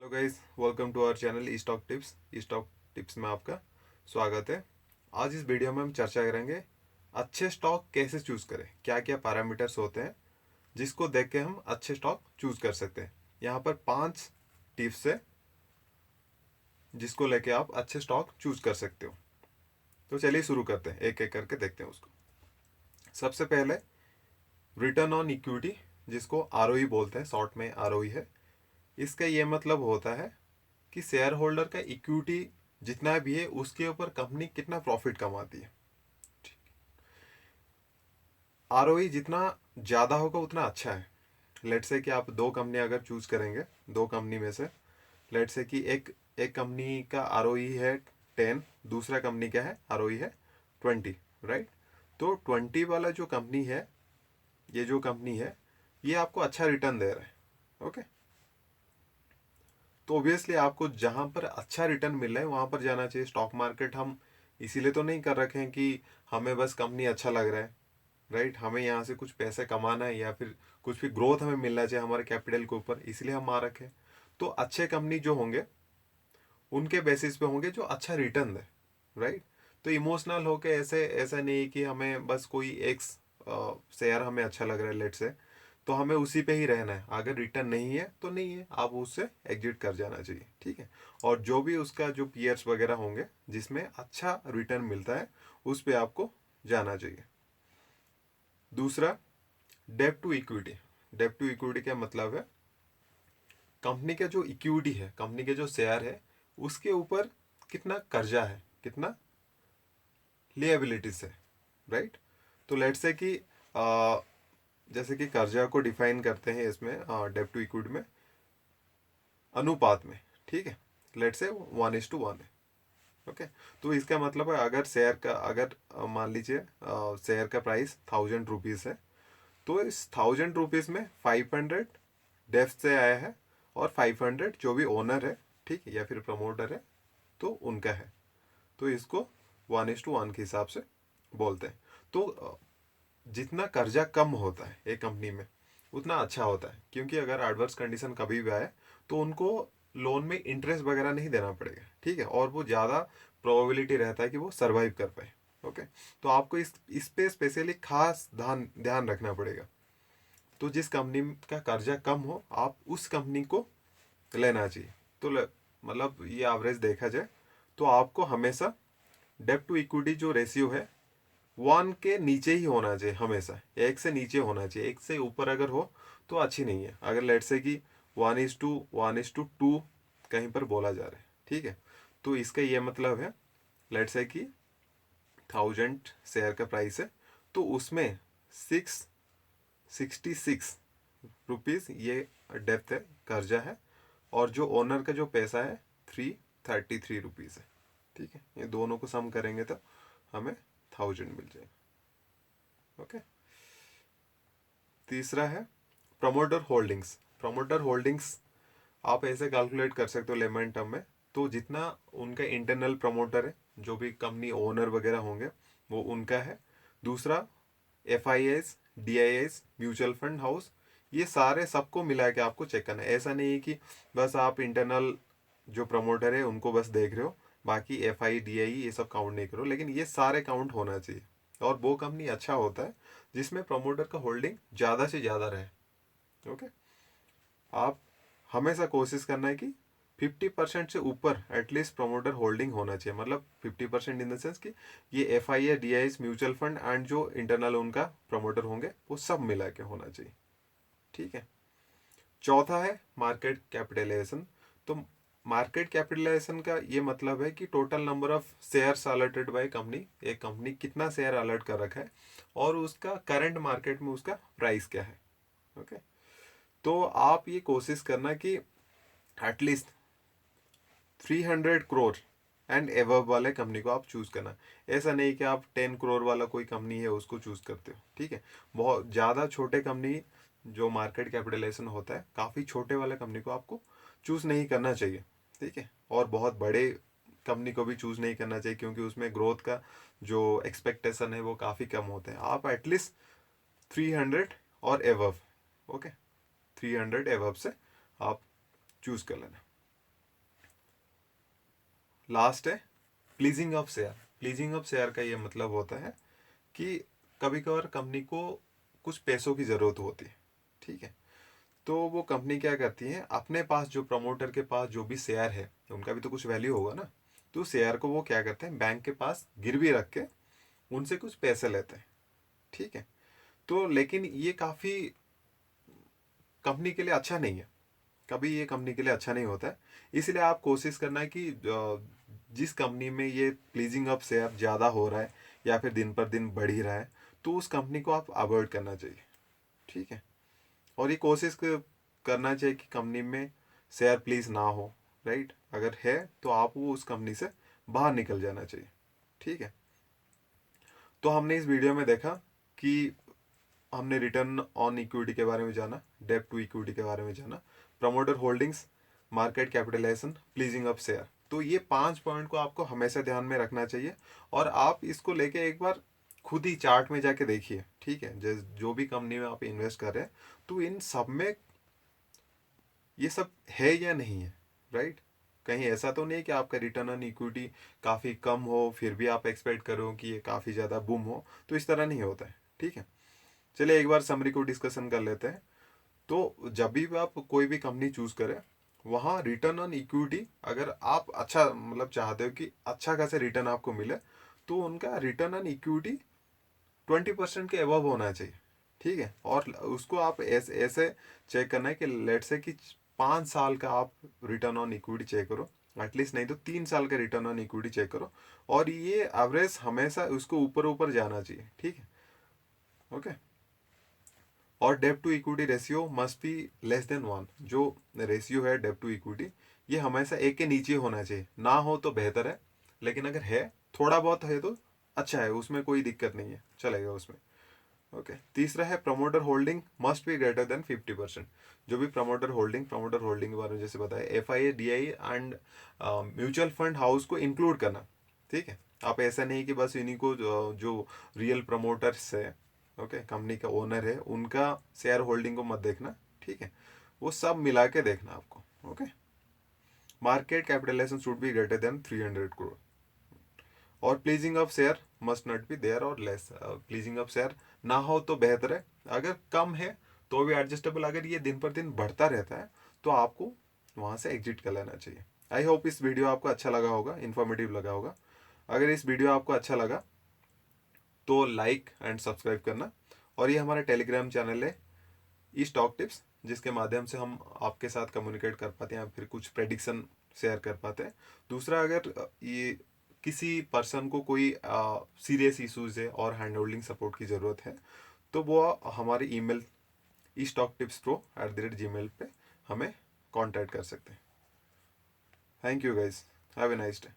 Hello guys, welcome to our channel E Stock Tips में आपका स्वागत है। आज इस वीडियो में हम चर्चा करेंगे अच्छे स्टॉक कैसे चूज करें, क्या क्या पैरामीटर्स होते हैं जिसको देख के हम अच्छे स्टॉक चूज कर सकते हैं। यहाँ पर 5 टिप्स है जिसको लेके आप अच्छे स्टॉक चूज कर सकते हो। तो चलिए शुरू करते हैं, एक एक करके देखते हैं उसको। सबसे पहले रिटर्न ऑन इक्विटी, जिसको आरओई बोलते हैं, शॉर्ट में आरओई है। इसका ये मतलब होता है कि शेयर होल्डर का इक्विटी जितना भी है उसके ऊपर कंपनी कितना प्रॉफिट कमाती है। आरओई जितना ज़्यादा होगा उतना अच्छा है। लेट से कि आप दो कंपनी अगर चूज करेंगे, दो कंपनी में से लेट से कि एक एक कंपनी का आरओई है 10, दूसरा कंपनी का है आरओई है 20, राइट। तो 20 वाला जो कंपनी है, ये जो कंपनी है ये आपको अच्छा रिटर्न दे रहा है, ओके। तो ऑब्वियसली आपको जहां पर अच्छा रिटर्न मिल रहा है वहां पर जाना चाहिए। स्टॉक मार्केट हम इसीलिए तो नहीं कर रखे हैं कि हमें बस कंपनी अच्छा लग रहा है, राइट। हमें यहाँ से कुछ पैसे कमाना है या फिर कुछ भी ग्रोथ हमें मिलना चाहिए हमारे कैपिटल के ऊपर, इसलिए हम आ रखे हैं। तो अच्छे कंपनी जो होंगे उनके बेसिस पे होंगे जो अच्छा रिटर्न दे, राइट। तो इमोशनल होके ऐसे ऐसा नहीं कि हमें बस कोई एक शेयर हमें अच्छा लग रहा है लेट से, तो हमें उसी पे ही रहना है। अगर रिटर्न नहीं है तो नहीं है, आप उससे एग्जिट कर जाना चाहिए, ठीक है। और जो भी उसका जो पीयर्स वगैरह होंगे जिसमें अच्छा रिटर्न मिलता है उस पे आपको जाना चाहिए। दूसरा, डेब्ट टू इक्विटी। डेब्ट टू इक्विटी का मतलब है कंपनी का जो इक्विटी है, कंपनी के जो शेयर है उसके ऊपर कितना कर्जा है, कितना लिएबिलिटीज है, राइट। तो लेट्स से कि जैसे कि कर्जा को डिफाइन करते हैं इसमें डेब्ट टू इक्विटी में अनुपात में, ठीक है। लेट्स से 1:1 है, ओके। तो इसका मतलब है अगर शेयर का, अगर मान लीजिए शेयर का प्राइस 1000 रुपीज़ है, तो इस 1000 रुपीज़ में 500 डेप्थ से आया है और 500 जो भी ओनर है, ठीक है, या फिर प्रमोटर है तो उनका है। तो इसको 1:1 के हिसाब से बोलते हैं। तो जितना कर्जा कम होता है एक कंपनी में उतना अच्छा होता है, क्योंकि अगर एडवर्स कंडीशन कभी भी आए तो उनको लोन में इंटरेस्ट वगैरह नहीं देना पड़ेगा, ठीक है। और वो ज़्यादा प्रोबेबिलिटी रहता है कि वो सरवाइव कर पाए, ओके। तो आपको इस पे स्पेशली खास ध्यान ध्यान रखना पड़ेगा। तो जिस कंपनी का कर्जा कम हो आप उस कंपनी को लेना चाहिए। तो मतलब ये एवरेज देखा जाए तो आपको हमेशा डेब्ट टू इक्विटी जो रेशियो है 1 के नीचे ही होना चाहिए, हमेशा 1 से नीचे होना चाहिए। 1 से ऊपर अगर हो तो अच्छी नहीं है। अगर लेट से कि 1:2 कहीं पर बोला जा रहा है, ठीक है, तो इसका ये मतलब है लेट से कि 1000 शेयर का प्राइस है तो उसमें 666 रुपीज़ ये डेप्थ है, कर्जा है। और जो ओनर का जो पैसा है 333 रुपीज़ है, ठीक है। ये दोनों को सम करेंगे तो हमें 1000 मिल जाएगा, ओके। तीसरा है प्रमोटर होल्डिंग्स। प्रमोटर होल्डिंग्स आप ऐसे कैलकुलेट कर सकते हो लेमन टर्म में। तो जितना उनका इंटरनल प्रमोटर है, जो भी कंपनी ओनर वगैरह होंगे वो उनका है। दूसरा, FIS, DIS, mutual fund house, ये सारे सबको मिला के आपको चेक करना है। ऐसा नहीं है कि बस आप इंटरनल जो प्रमोटर है उनको बस देख रहे हो, बाकी FI DI ये सब काउंट नहीं करो, लेकिन ये सारे काउंट होना चाहिए। और वो कंपनी अच्छा होता है जिसमें प्रमोटर का होल्डिंग ज़्यादा से ज़्यादा रहे, ओके। आप हमेशा कोशिश करना है कि 50% से ऊपर एटलीस्ट प्रमोटर होल्डिंग होना चाहिए। मतलब 50% इन द सेंस कि ये FI DIS mutual fund and जो इंटरनल उनका प्रमोटर होंगे वो सब मिला के होना चाहिए, ठीक है। चौथा है मार्केट कैपिटलाइजेशन। तो मार्केट कैपिटलाइजेशन का ये मतलब है कि total number of shares alerted by company, एक कंपनी कितना शेयर अलर्ट कर रखा है और उसका करंट मार्केट में उसका प्राइस क्या है, ओके। तो आप ये कोशिश करना कि एटलीस्ट 300 करोड़ एंड एवव वाले कंपनी को आप चूज करना। ऐसा नहीं कि आप 10 करोड़ वाला कोई कंपनी है उसको चूज करते हो, ठीक है। बहुत ज़्यादा छोटे कंपनी जो मार्केट कैपिटलाइजेशन होता है काफ़ी छोटे वाले कंपनी को आपको चूज नहीं करना चाहिए, ठीक है। और बहुत बड़े कंपनी को भी चूज नहीं करना चाहिए क्योंकि उसमें ग्रोथ का जो एक्सपेक्टेशन है वो काफ़ी कम होते हैं। आप एटलीस्ट 300 और एवव, ओके, 300 एवब से आप चूज कर लेना। लास्ट है pleasing of share. Pleasing of share का ये मतलब होता है कि कभी कभार कंपनी को कुछ पैसों की ज़रूरत होती है, ठीक है। तो वो कंपनी क्या करती है, अपने पास जो प्रमोटर के पास जो भी शेयर है, उनका भी तो कुछ वैल्यू होगा ना, तो शेयर को वो क्या करते हैं, बैंक के पास गिरवी रख के उनसे कुछ पैसे लेते हैं, ठीक है। तो लेकिन ये काफ़ी कंपनी के लिए अच्छा नहीं है, कभी ये कंपनी के लिए अच्छा नहीं होता है। इसलिए आप कोशिश करना है कि जिस कंपनी में ये प्लीजिंग ऑफ शेयर ज़्यादा हो रहा है या फिर दिन पर दिन बढ़ ही रहा है, तो उस कंपनी को आप अवॉइड करना चाहिए, ठीक है। और ये कोशिश करना चाहिए कि कंपनी में शेयर प्लीज ना हो, राइट। अगर है तो आप वो उस कंपनी से बाहर निकल जाना चाहिए, ठीक है। तो हमने इस वीडियो में देखा कि हमने रिटर्न ऑन इक्विटी के बारे में जाना, डेब्ट टू इक्विटी के बारे में जाना, promoter holdings, market capitalization, pledging of share. तो ये 5 पॉइंट को आपको हमेशा ध्यान में रखना चाहिए और आप इसको लेके एक बार खुद ही चार्ट में जाके देखिए, ठीक है। जो भी कंपनी में आप इन्वेस्ट कर रहे हैं, तो इन सब में ये सब है या नहीं है, राइट। कहीं ऐसा तो नहीं कि आपका रिटर्न ऑन इक्विटी काफ़ी कम हो फिर भी आप एक्सपेक्ट करो कि ये काफ़ी ज़्यादा बूम हो, तो इस तरह नहीं होता है, ठीक है। चलिए एक बार समरी को डिस्कशन कर लेते हैं। तो जब भी आप कोई भी कंपनी चूज करें, वहाँ रिटर्न ऑन इक्विटी अगर आप अच्छा मतलब चाहते हो कि अच्छा खासा रिटर्न आपको मिले, तो उनका रिटर्न ऑन इक्विटी 20% के अबव होना चाहिए, ठीक है। और उसको आप ऐसे ऐसे चेक करना है कि लेट से कि 5 साल का आप रिटर्न ऑन इक्विटी चेक करो एटलीस्ट, नहीं तो 3 साल का रिटर्न ऑन इक्विटी चेक करो, और ये एवरेज हमेशा उसको ऊपर ऊपर जाना चाहिए, ठीक है। ओके। और डेब्ट to equity ratio must be less than 1। जो रेशियो है डेब्ट टू इक्विटी, ये हमेशा 1 के नीचे होना चाहिए, ना हो तो बेहतर है, लेकिन अगर है थोड़ा बहुत है तो अच्छा है, उसमें कोई दिक्कत नहीं है, चलेगा उसमें। ओके। तीसरा है promoter holding must be greater then 50%। जो भी प्रमोटर होल्डिंग के बारे में जैसे बताया, FIA DI and mutual fund house को इंक्लूड करना, ठीक है। आप ऐसा नहीं कि बस इन्हीं को जो रियल प्रमोटर्स है, ओके, कंपनी का ओनर है, उनका शेयर होल्डिंग को मत देखना, ठीक है। वो सब मिला के देखना आपको, okay. Market capitalization should be greater than 300 crore. और pledging of share must not be there और लेस। प्लीजिंग ऑफ शेयर ना हो तो बेहतर है, अगर कम है तो भी एडजस्टेबल, अगर ये दिन पर दिन बढ़ता रहता है तो आपको वहाँ से एग्जिट कर लेना चाहिए। आई होप इस वीडियो आपको अच्छा लगा होगा, इन्फॉर्मेटिव लगा होगा। अगर इस वीडियो आपको अच्छा लगा तो लाइक एंड सब्सक्राइब करना। और ये हमारा टेलीग्राम चैनल है ई स्टॉक टिप्स, जिसके माध्यम से हम आपके साथ कम्युनिकेट कर पाते हैं या फिर कुछ प्रेडिक्शन शेयर कर पाते हैं। दूसरा, अगर ये किसी पर्सन को कोई सीरियस इश्यूज है और हैंड होल्डिंग सपोर्ट की ज़रूरत है, तो वो हमारे ईमेल estocktipspro@gmail पे हमें कांटेक्ट कर सकते हैं। Thank you guys, have a nice day.